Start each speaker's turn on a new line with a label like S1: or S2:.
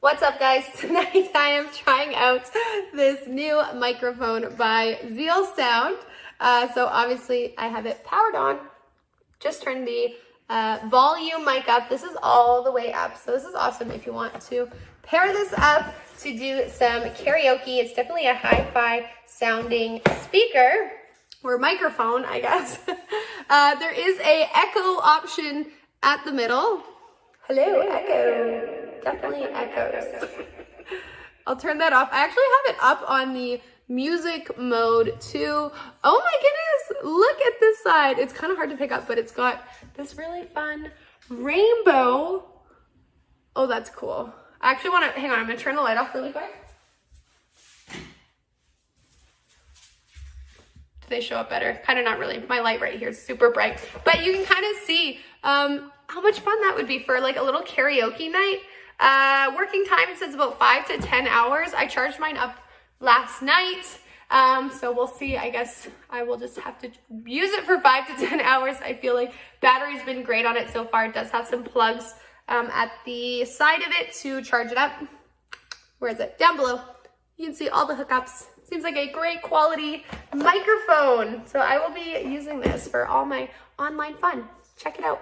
S1: What's up, guys? Tonight I am trying out this new microphone by ZealSound. So obviously I have it powered on. Just turned the volume mic up. This is all the way up. So this is awesome if you want to pair this up to do some karaoke. It's definitely a hi-fi sounding speaker or microphone, I guess. There is a echo option at the middle. Hello, echo. Definitely echoes. I'll turn that off. I actually have it up on the music mode too. Oh my goodness, look at this side. It's kind of hard to pick up, but it's got this really fun rainbow. Oh, that's cool. I actually want to, hang on, I'm gonna turn the light off really quick. Do they show up better? Kind of not really. My light right here is super bright, but you can kind of see how much fun that would be for like a little karaoke night. Working time, it says about 5 to 10 hours. I charged mine up last night. So we'll see. I guess I will just have to use it for 5 to 10 hours. I feel like battery's been great on it so far. It does have some plugs at the side of it to charge it up. Where is it? Down below. You can see all the hookups. Seems like a great quality microphone. So I will be using this for all my online fun. Check it out.